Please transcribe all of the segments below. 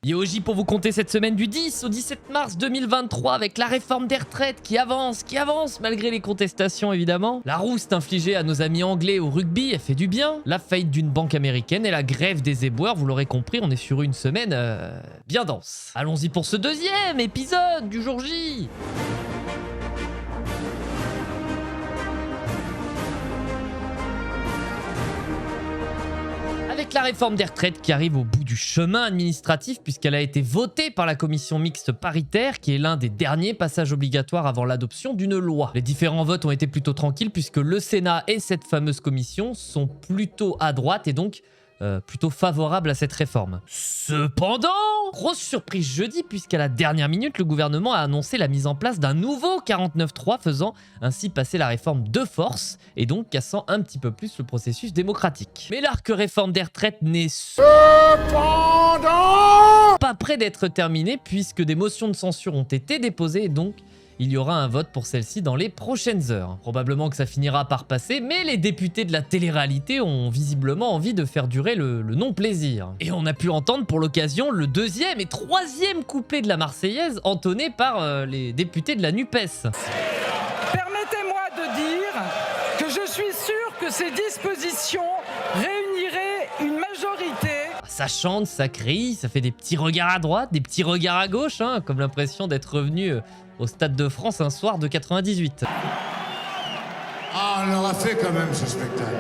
Yoji pour vous compter cette semaine du 10 au 17 mars 2023 avec la réforme des retraites qui avance malgré les contestations évidemment. La rouste infligée à nos amis anglais au rugby, elle fait du bien. La faillite d'une banque américaine et la grève des éboueurs, vous l'aurez compris, on est sur une semaine bien dense. Allons-y pour ce deuxième épisode du jour J. Avec la réforme des retraites qui arrive au bout du chemin administratif puisqu'elle a été votée par la commission mixte paritaire qui est l'un des derniers passages obligatoires avant l'adoption d'une loi. Les différents votes ont été plutôt tranquilles puisque le Sénat et cette fameuse commission sont plutôt à droite et donc plutôt favorables à cette réforme. Cependant, grosse surprise jeudi puisqu'à la dernière minute, le gouvernement a annoncé la mise en place d'un nouveau 49.3 faisant ainsi passer la réforme de force et donc cassant un petit peu plus le processus démocratique. Mais l'arc réforme des retraites n'est cependant pas près d'être terminé puisque des motions de censure ont été déposées et donc il y aura un vote pour celle-ci dans les prochaines heures. Probablement que ça finira par passer, mais les députés de la télé-réalité ont visiblement envie de faire durer le non-plaisir. Et on a pu entendre pour l'occasion le deuxième et troisième couplet de la Marseillaise entonné par les députés de la NUPES. Permettez-moi de dire que je suis sûr que ces dispositions réuniraient une majorité. Ça chante, ça crie, ça fait des petits regards à droite, des petits regards à gauche, hein, comme l'impression d'être revenu au Stade de France un soir de 98. Ah, on l'aura fait quand même ce spectacle.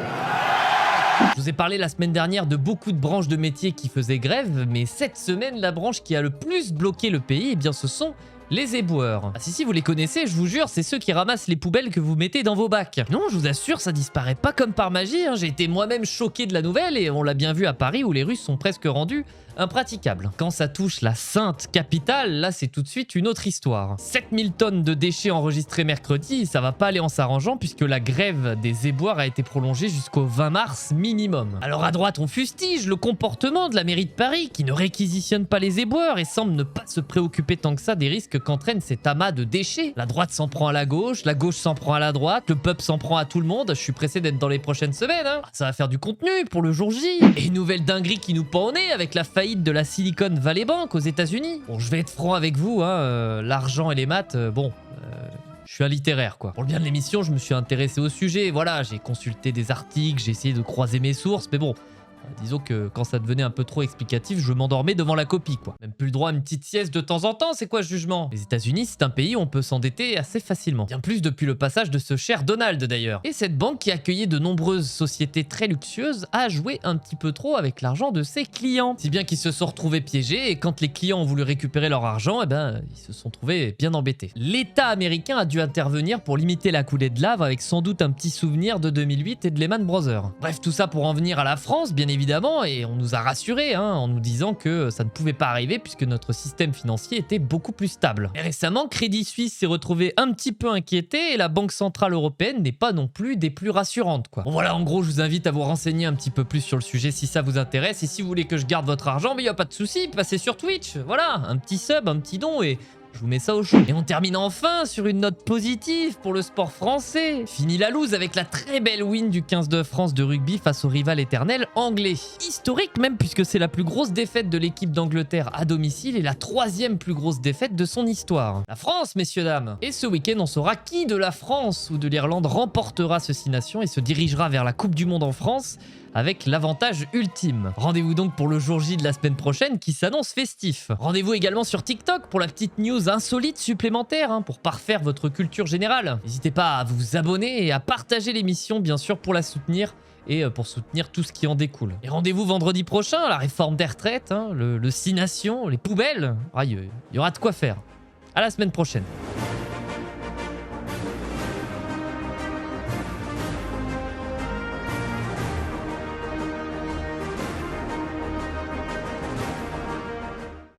Je vous ai parlé la semaine dernière de beaucoup de branches de métiers qui faisaient grève, mais cette semaine, la branche qui a le plus bloqué le pays, eh bien ce sont les éboueurs. Ah si, vous les connaissez, je vous jure, c'est ceux qui ramassent les poubelles que vous mettez dans vos bacs. Non, je vous assure, ça disparaît pas comme par magie, hein. J'ai été moi-même choqué de la nouvelle et on l'a bien vu à Paris où les rues sont presque rendues impraticables. Quand ça touche la sainte capitale, là c'est tout de suite une autre histoire. 7000 tonnes de déchets enregistrés mercredi, ça va pas aller en s'arrangeant puisque la grève des éboueurs a été prolongée jusqu'au 20 mars minimum. Alors à droite on fustige le comportement de la mairie de Paris qui ne réquisitionne pas les éboueurs et semble ne pas se préoccuper tant que ça des risques qu'entraîne cet amas de déchets. La droite s'en prend à la gauche s'en prend à la droite, le peuple s'en prend à tout le monde. Je suis pressé d'être dans les prochaines semaines, hein. Ça va faire du contenu pour le jour J. Et une nouvelle dinguerie qui nous pend au nez avec la faillite de la Silicon Valley Bank aux États-Unis. Bon, je vais être franc avec vous, hein, l'argent et les maths, je suis un littéraire quoi. Pour le bien de l'émission, je me suis intéressé au sujet, voilà, j'ai consulté des articles, j'ai essayé de croiser mes sources, mais bon, disons que quand ça devenait un peu trop explicatif, je m'endormais devant la copie quoi. Même plus le droit à une petite sieste de temps en temps, c'est quoi ce jugement? Les États-Unis, c'est un pays où on peut s'endetter assez facilement. Bien plus depuis le passage de ce cher Donald d'ailleurs. Et cette banque qui accueillait de nombreuses sociétés très luxueuses a joué un petit peu trop avec l'argent de ses clients. Si bien qu'ils se sont retrouvés piégés et quand les clients ont voulu récupérer leur argent, eh ben ils se sont trouvés bien embêtés. L'État américain a dû intervenir pour limiter la coulée de lave avec sans doute un petit souvenir de 2008 et de Lehman Brothers. Bref, tout ça pour en venir à la France, bien évidemment, et on nous a rassurés en nous disant que ça ne pouvait pas arriver puisque notre système financier était beaucoup plus stable. Et récemment, Crédit Suisse s'est retrouvé un petit peu inquiété et la Banque Centrale Européenne n'est pas non plus des plus rassurantes quoi. Bon voilà, en gros, je vous invite à vous renseigner un petit peu plus sur le sujet si ça vous intéresse et si vous voulez que je garde votre argent, mais il n'y a pas de souci, passez sur Twitch, voilà, un petit sub, un petit don et je vous mets ça au chaud. Et on termine enfin sur une note positive pour le sport français. Fini la loose avec la très belle win du 15 de France de rugby face au rival éternel anglais. Historique même puisque c'est la plus grosse défaite de l'équipe d'Angleterre à domicile et la troisième plus grosse défaite de son histoire. La France, messieurs dames. Et ce week-end, on saura qui de la France ou de l'Irlande remportera ce 6 nations et se dirigera vers la Coupe du Monde en France avec l'avantage ultime. Rendez-vous donc pour le jour J de la semaine prochaine qui s'annonce festif. Rendez-vous également sur TikTok pour la petite news insolite supplémentaire pour parfaire votre culture générale. N'hésitez pas à vous abonner et à partager l'émission bien sûr pour la soutenir et pour soutenir tout ce qui en découle. Et rendez-vous vendredi prochain, la réforme des retraites, le 6 nations, les poubelles. Il y aura de quoi faire. À la semaine prochaine.